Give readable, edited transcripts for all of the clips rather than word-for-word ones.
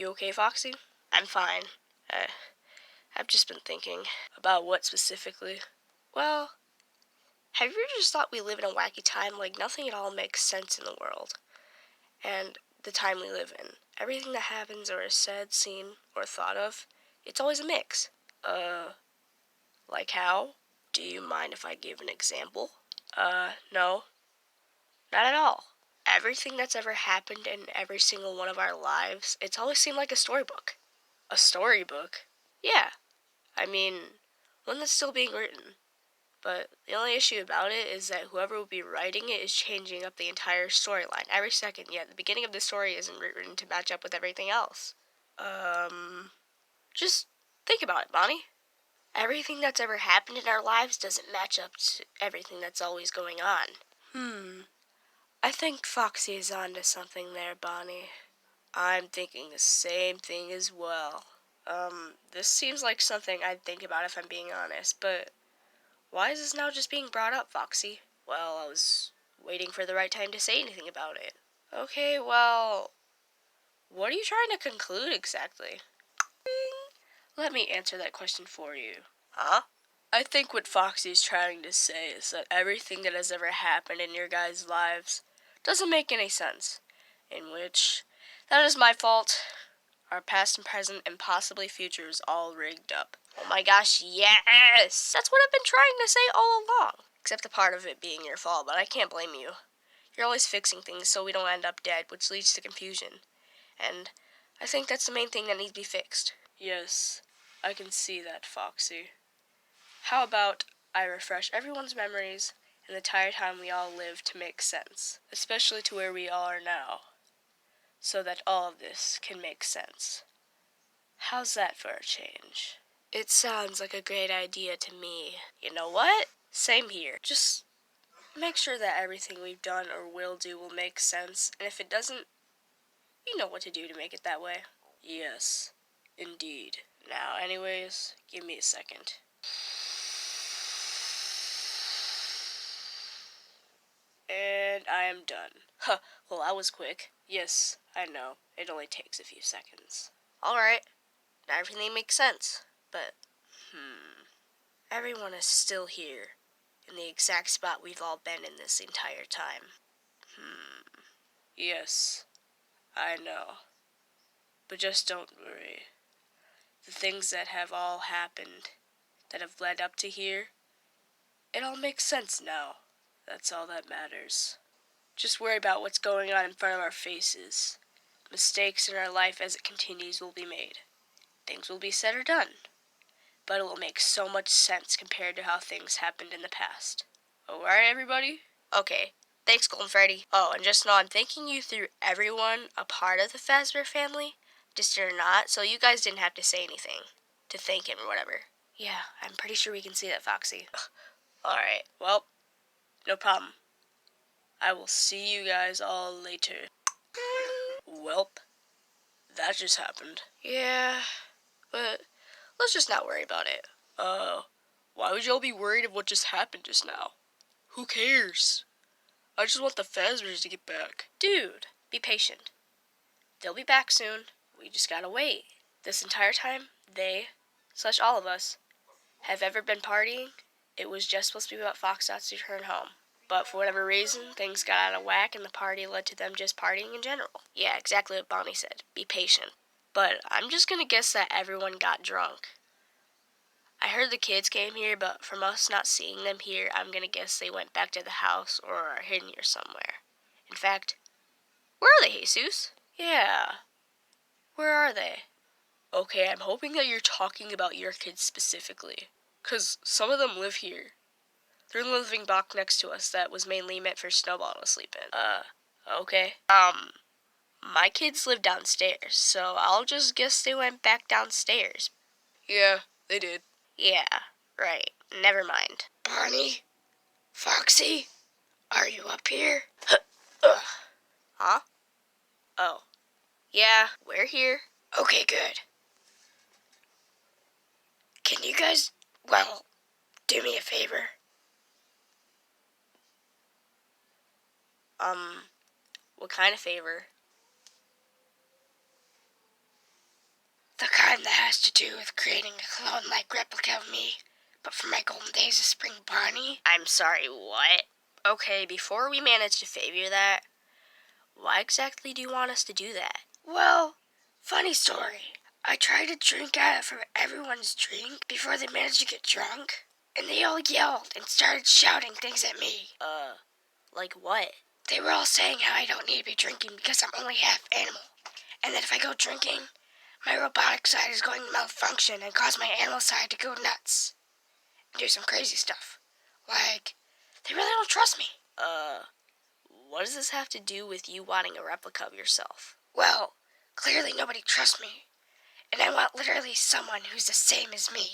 You okay, Foxy? I'm fine. I've just been thinking. About what specifically? Well, have you ever just thought we live in a wacky time? Like, nothing at all makes sense in the world. And the time we live in. Everything that happens or is said, seen, or thought of, it's always a mix. Like how? Do you mind if I give an example? No. Not at all. Everything that's ever happened in every single one of our lives, it's always seemed like a storybook. A storybook? Yeah. I mean, one that's still being written. But the only issue about it is that whoever will be writing it is changing up the entire storyline every second, yet the beginning of the story isn't written to match up with everything else. Just think about it, Bonnie. Everything that's ever happened in our lives doesn't match up to everything that's always going on. I think Foxy is onto something there, Bonnie. I'm thinking the same thing as well. This seems like something I'd think about if I'm being honest, but why is this now just being brought up, Foxy? Well, I was waiting for the right time to say anything about it. Okay, well, what are you trying to conclude exactly? Let me answer that question for you. Huh? I think what Foxy's trying to say is that everything that has ever happened in your guys' lives doesn't make any sense. In which, that is my fault. Our past and present and possibly future is all rigged up. Oh my gosh, yes! That's what I've been trying to say all along. Except the part of it being your fault, but I can't blame you. You're always fixing things so we don't end up dead, which leads to confusion. And I think that's the main thing that needs to be fixed. Yes, I can see that, Foxy. How about I refresh everyone's memories and the entire time we all lived to make sense, especially to where we all are now, so that all of this can make sense. How's that for a change? It sounds like a great idea to me. You know what? Same here. Just make sure that everything we've done or will do will make sense, and if it doesn't, you know what to do to make it that way. Yes, indeed. Now, anyways, give me a second. And I am done. Huh, well, that was quick. Yes, I know. It only takes a few seconds. Alright, now everything makes sense. But, everyone is still here, in the exact spot we've all been in this entire time. Yes, I know. But just don't worry. The things that have all happened, that have led up to here, it all makes sense now. That's all that matters. Just worry about what's going on in front of our faces. Mistakes in our life as it continues will be made. Things will be said or done. But it will make so much sense compared to how things happened in the past. Alright, everybody? Okay. Thanks, Golden Freddy. Oh, and just know I'm thanking you through everyone a part of the Fazbear family, just or not, so you guys didn't have to say anything to thank him or whatever. Yeah, I'm pretty sure we can see that, Foxy. Alright, well, no problem. I will see you guys all later. Welp, that just happened. Yeah, but let's just not worry about it. Why would y'all be worried of what just happened just now? Who cares? I just want the Fazbears to get back. Dude, be patient. They'll be back soon. We just gotta wait. This entire time, all of us, have ever been partying, it was just supposed to be about Foxdot's return home. But for whatever reason, things got out of whack and the party led to them just partying in general. Yeah, exactly what Bonnie said. Be patient. But I'm just gonna guess that everyone got drunk. I heard the kids came here, but from us not seeing them here, I'm gonna guess they went back to the house or are hidden here somewhere. In fact, where are they, Jesus? Yeah, where are they? Okay, I'm hoping that you're talking about your kids specifically, 'cause some of them live here. They're in the living box next to us that was mainly meant for Snowball to sleep in. Okay. My kids live downstairs, so I'll just guess they went back downstairs. Yeah, they did. Yeah, right. Never mind. Bonnie? Foxy? Are you up here? Huh? Oh. Yeah, we're here. Okay, good. Can you guys, do me a favor? What kind of favor? time that has to do with creating a clone-like replica of me, but from my golden days of Spring Barney. I'm sorry, what? Okay, before we manage to figure that, why exactly do you want us to do that? Well, funny story. I tried to drink out of everyone's drink before they managed to get drunk, and they all yelled and started shouting things at me. Like what? They were all saying how I don't need to be drinking because I'm only half animal, and that if I go drinking, my robotic side is going to malfunction and cause my animal side to go nuts and do some crazy stuff. Like, they really don't trust me. What does this have to do with you wanting a replica of yourself? Well, clearly nobody trusts me, and I want literally someone who's the same as me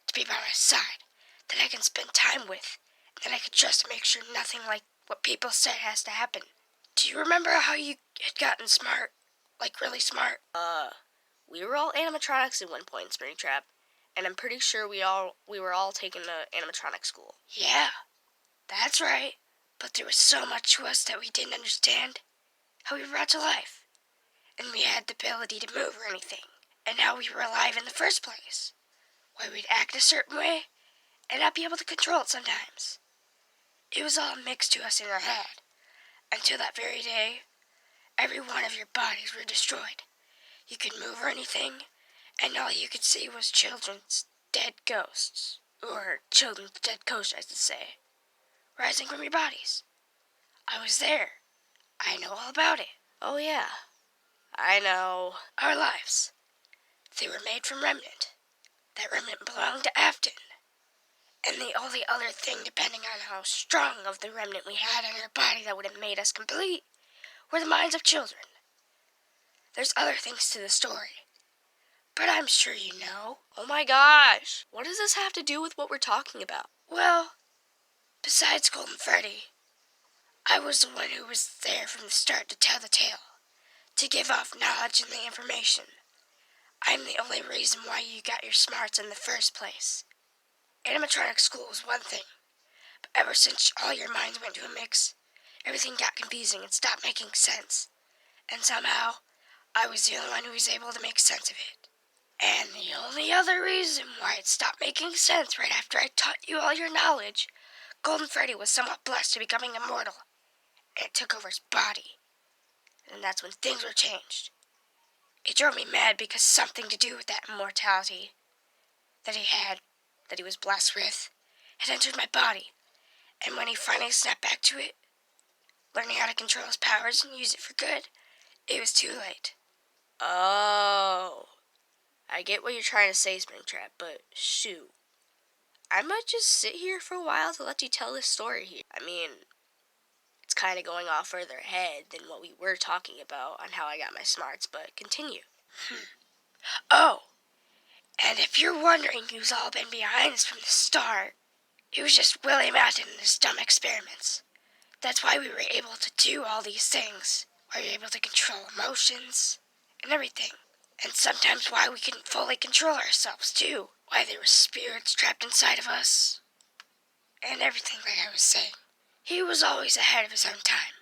to be by my side, that I can spend time with, and that I can trust to make sure nothing like what people say has to happen. Do you remember how you had gotten smart? Like really smart? We were all animatronics at one point in Springtrap, and I'm pretty sure we were all taken to animatronic school. Yeah, that's right. But there was so much to us that we didn't understand. How we were brought to life. And we had the ability to move or anything. And how we were alive in the first place. Why we'd act a certain way and not be able to control it sometimes. It was all mixed to us in our head. Until that very day, every one of your bodies were destroyed. You could move or anything, and all you could see was children's dead ghosts. Or children's dead ghosts, I should say. Rising from your bodies. I was there. I know all about it. Oh yeah, I know. Our lives. They were made from remnant. That remnant belonged to Afton. And the only other thing, depending on how strong of the remnant we had in our body that would have made us complete, were the minds of children. There's other things to the story. But I'm sure you know. Oh my gosh, what does this have to do with what we're talking about? Well, besides Golden Freddy, I was the one who was there from the start to tell the tale, to give off knowledge and the information. I'm the only reason why you got your smarts in the first place. Animatronic school was one thing, but ever since all your minds went to a mix, everything got confusing and stopped making sense. And somehow, I was the only one who was able to make sense of it. And the only other reason why it stopped making sense right after I taught you all your knowledge, Golden Freddy was somewhat blessed to becoming immortal, and it took over his body. And that's when things were changed. It drove me mad because something to do with that immortality that he was blessed with, had entered my body. And when he finally snapped back to it, learning how to control his powers and use it for good, it was too late. Oh, I get what you're trying to say, Springtrap, but shoot. I might just sit here for a while to let you tell this story here. I mean, it's kind of going off further ahead than what we were talking about on how I got my smarts, but continue. Oh, and if you're wondering who's all been behind us from the start, it was just William Afton and his dumb experiments. That's why we were able to do all these things. Why we were able to control emotions and everything. And sometimes why we couldn't fully control ourselves, too. Why there were spirits trapped inside of us. And everything, like I was saying. He was always ahead of his own time.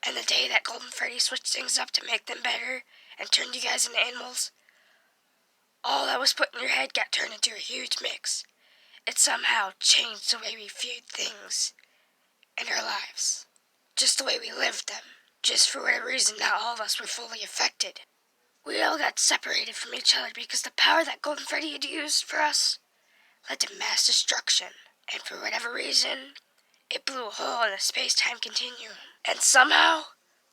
And the day that Golden Freddy switched things up to make them better and turned you guys into animals, all that was put in your head got turned into a huge mix. It somehow changed the way we viewed things in our lives. Just the way we lived them. Just for whatever reason, not all of us were fully affected. We all got separated from each other because the power that Golden Freddy had used for us led to mass destruction. And for whatever reason, it blew a hole in the space-time continuum. And somehow,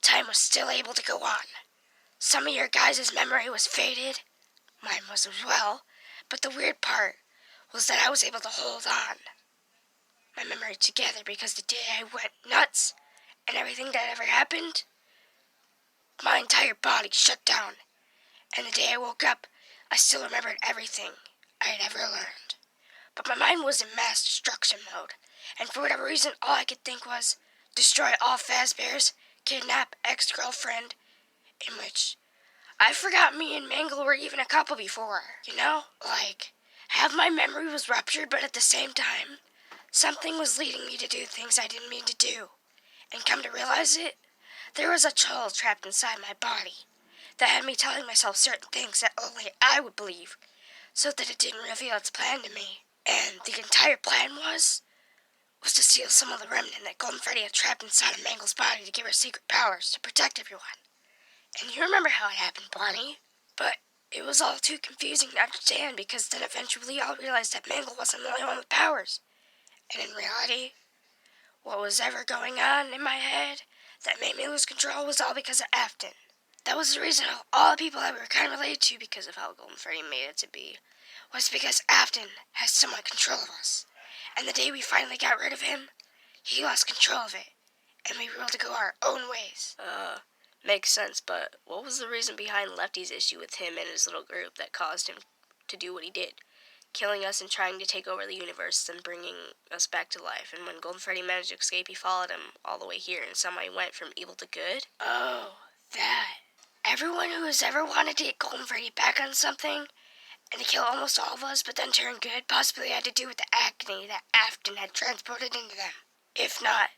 time was still able to go on. Some of your guys' memory was faded. Mine was as well. But the weird part was that I was able to hold on my memory together because the day I went nuts and everything that ever happened, my entire body shut down. And the day I woke up, I still remembered everything I had ever learned. But my mind was in mass destruction mode, and for whatever reason, all I could think was destroy all Fazbears, kidnap ex-girlfriend, in which I forgot me and Mangle were even a couple before, you know? Like, half my memory was ruptured, but at the same time, something was leading me to do things I didn't mean to do. And come to realize it, there was a child trapped inside my body that had me telling myself certain things that only I would believe, so that it didn't reveal its plan to me. And the entire plan was to steal some of the remnant that Golden Freddy had trapped inside of Mangle's body to give her secret powers to protect everyone. And you remember how it happened, Bonnie? But it was all too confusing to understand, because then eventually I realized that Mangle wasn't the only one with powers. And in reality, what was ever going on in my head that made me lose control was all because of Afton. That was the reason all the people that we were kind of related to, because of how Golden Freddy made it to be, was because Afton has somewhat control of us. And the day we finally got rid of him, he lost control of it, and we were able to go our own ways. Makes sense, but what was the reason behind Lefty's issue with him and his little group that caused him to do what he did? Killing us and trying to take over the universe and bringing us back to life. And when Golden Freddy managed to escape, he followed him all the way here and somehow he went from evil to good? Oh, that. Everyone who has ever wanted to get Golden Freddy back on something and to kill almost all of us but then turn good possibly had to do with the acne that Afton had transported into them. If not,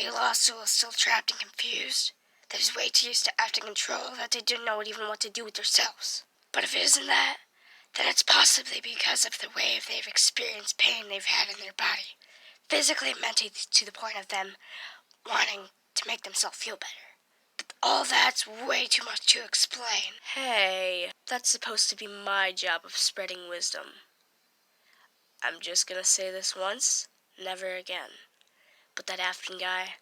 a lost soul is still trapped and confused, that is way too used to acting control that they didn't know even what to do with themselves. But if it isn't that, then it's possibly because of the way they've experienced pain they've had in their body, physically and mentally, to the point of them wanting to make themselves feel better. But all that's way too much to explain. Hey, that's supposed to be my job of spreading wisdom. I'm just gonna say this once, never again. But that Afton guy,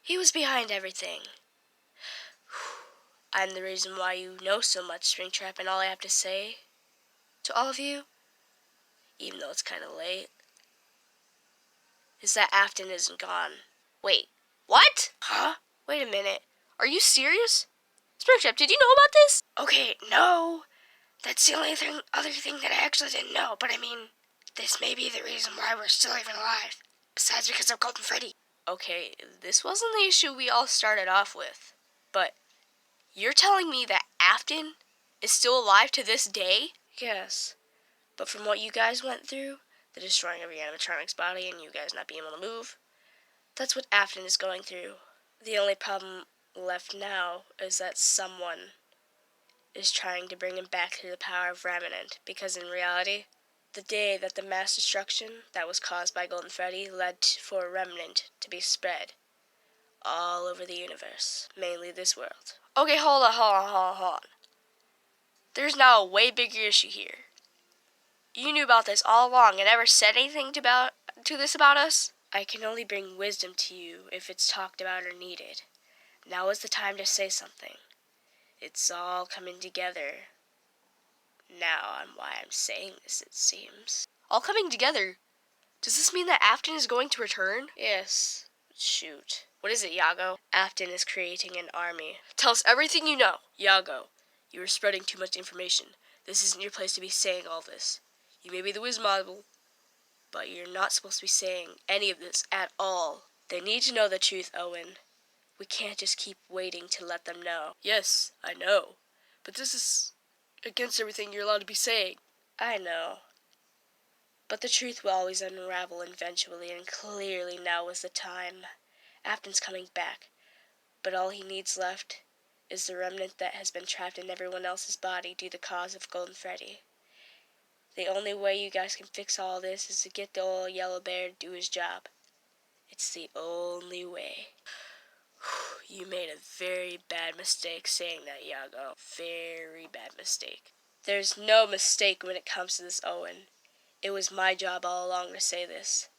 he was behind everything. I'm the reason why you know so much, Springtrap, and all I have to say to all of you, even though it's kind of late, is that Afton isn't gone. Wait, what? Huh? Wait a minute. Are you serious? Springtrap, did you know about this? Okay, no. That's the only other thing that I actually didn't know, but I mean, this may be the reason why we're still even alive, besides because of Golden Freddy. Okay, this wasn't the issue we all started off with, but you're telling me that Afton is still alive to this day? Yes, but from what you guys went through, the destroying every animatronic's body and you guys not being able to move, that's what Afton is going through. The only problem left now is that someone is trying to bring him back through the power of Remnant, because in reality, the day that the mass destruction that was caused by Golden Freddy led for Remnant to be spread all over the universe, mainly this world. Okay, hold on. There's now a way bigger issue here. You knew about this all along and never said anything to this about us? I can only bring wisdom to you if it's talked about or needed. Now is the time to say something. It's all coming together. Now on why I'm saying this, it seems. All coming together? Does this mean that Afton is going to return? Yes. Shoot. What is it, Yago? Afton is creating an army. Tell us everything you know. Yago, you are spreading too much information. This isn't your place to be saying all this. You may be the Wiz model, but you're not supposed to be saying any of this at all. They need to know the truth, Owen. We can't just keep waiting to let them know. Yes, I know. But this is against everything you're allowed to be saying. I know. But the truth will always unravel eventually, and clearly now is the time. Afton's coming back, but all he needs left is the remnant that has been trapped in everyone else's body due to the cause of Golden Freddy. The only way you guys can fix all this is to get the old yellow bear to do his job. It's the only way. You made a very bad mistake saying that, Yago. Very bad mistake. There's no mistake when it comes to this, Owen. It was my job all along to say this.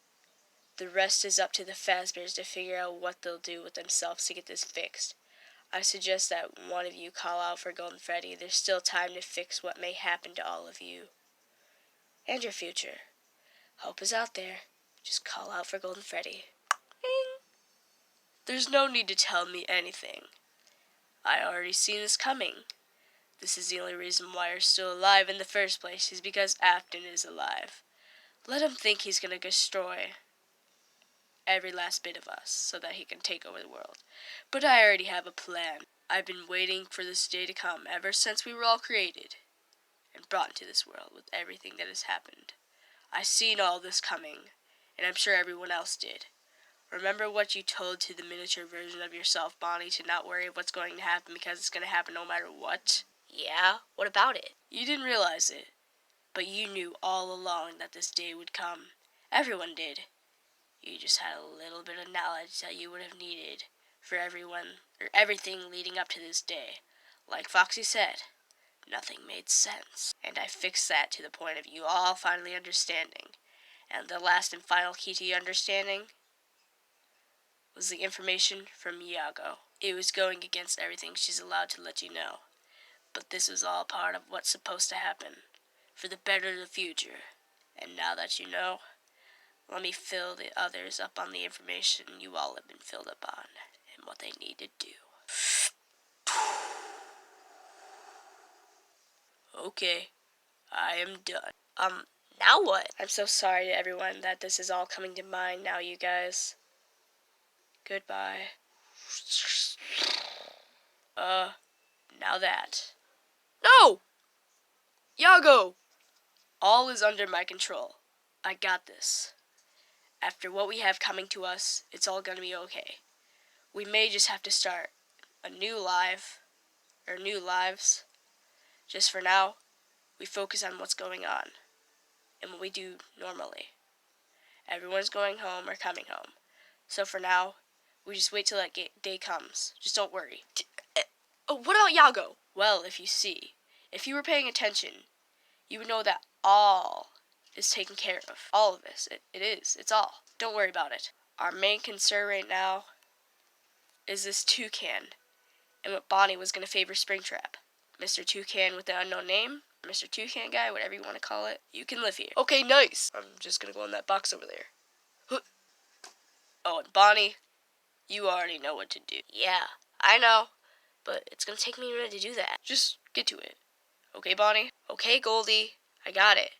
The rest is up to the Fazbears to figure out what they'll do with themselves to get this fixed. I suggest that one of you call out for Golden Freddy. There's still time to fix what may happen to all of you. And your future. Hope is out there. Just call out for Golden Freddy. Bing. There's no need to tell me anything. I already seen this coming. This is the only reason why you're still alive in the first place, is because Afton is alive. Let him think he's gonna destroy every last bit of us so that he can take over the world. But I already have a plan. I've been waiting for this day to come ever since we were all created and brought into this world with everything that has happened. I seen all this coming, and I'm sure everyone else did. Remember what you told to the miniature version of yourself, Bonnie, to not worry what's going to happen because it's going to happen no matter what? Yeah, what about it? You didn't realize it, but you knew all along that this day would come. Everyone did. You just had a little bit of knowledge that you would have needed for everything leading up to this day. Like Foxy said, nothing made sense. And I fixed that to the point of you all finally understanding. And the last and final key to your understanding was the information from Yago. It was going against everything she's allowed to let you know. But this was all part of what's supposed to happen, for the better of the future. And now that you know, let me fill the others up on the information you all have been filled up on, and what they need to do. Okay, I am done. Now what? I'm so sorry to everyone that this is all coming to mind now, you guys. Goodbye. Now that. No! Yago! All is under my control. I got this. After what we have coming to us, it's all gonna be okay. We may just have to start new lives. Just for now, we focus on what's going on and what we do normally. Everyone's going home or coming home. So for now, we just wait till that day comes. Just don't worry. What about Yago? Well, if you were paying attention, you would know that all is taken care of. All of this. It is. It's all. Don't worry about it. Our main concern right now is this toucan, and what Bonnie was going to favor Springtrap. Mr. Toucan with the unknown name, Mr. Toucan guy, whatever you want to call it, you can live here. Okay, nice. I'm just going to go in that box over there. Oh, and Bonnie, you already know what to do. Yeah, I know, but it's gonna take me a minute to do that. Just get to it. Okay, Bonnie? Okay, Goldie, I got it.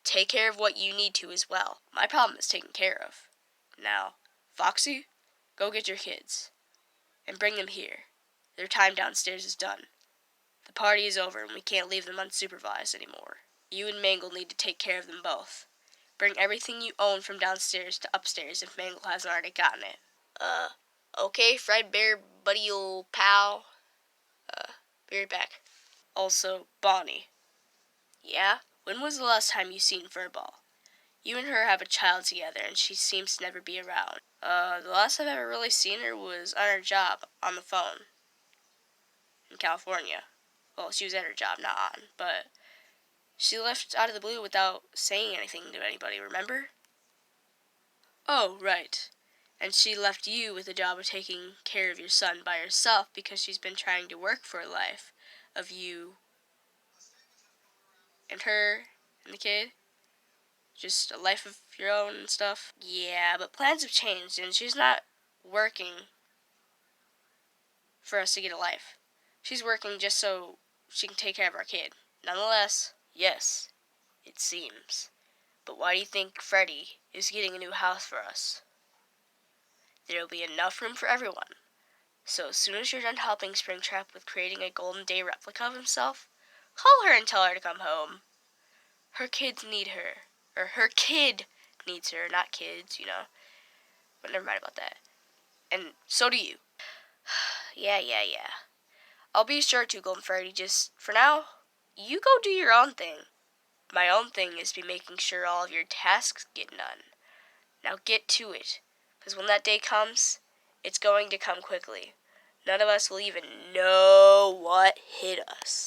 Take care of what you need to as well. My problem is taken care of. Now, Foxy, go get your kids and bring them here. Their time downstairs is done. The party is over and we can't leave them unsupervised anymore. You and Mangle need to take care of them both. Bring everything you own from downstairs to upstairs if Mangle hasn't already gotten it. Okay, Fred Bear, buddy ol' pal. Be right back. Also, Bonnie, Yeah? when was the last time you seen Furball? You and her have a child together and she seems to never be around. The last I've ever really seen her was on her job on the phone in California. Well, she was at her job, not on, but she left out of the blue without saying anything to anybody, remember? Oh, right. And she left you with the job of taking care of your son by herself because she's been trying to work for a life of you and her and the kid. Just a life of your own and stuff. Yeah, but plans have changed and she's not working for us to get a life. She's working just so she can take care of our kid. Nonetheless, yes, it seems. But why do you think Freddy is getting a new house for us? There will be enough room for everyone. So as soon as you're done helping Springtrap with creating a Golden Day replica of himself, call her and tell her to come home. Her kids need her. Or her kid needs her, not kids, you know. But never mind about that. And so do you. Yeah. I'll be sure to, Golden Freddy. Just, for now, you go do your own thing. My own thing is to be making sure all of your tasks get done. Now get to it. Because when that day comes, it's going to come quickly. None of us will even know what hit us.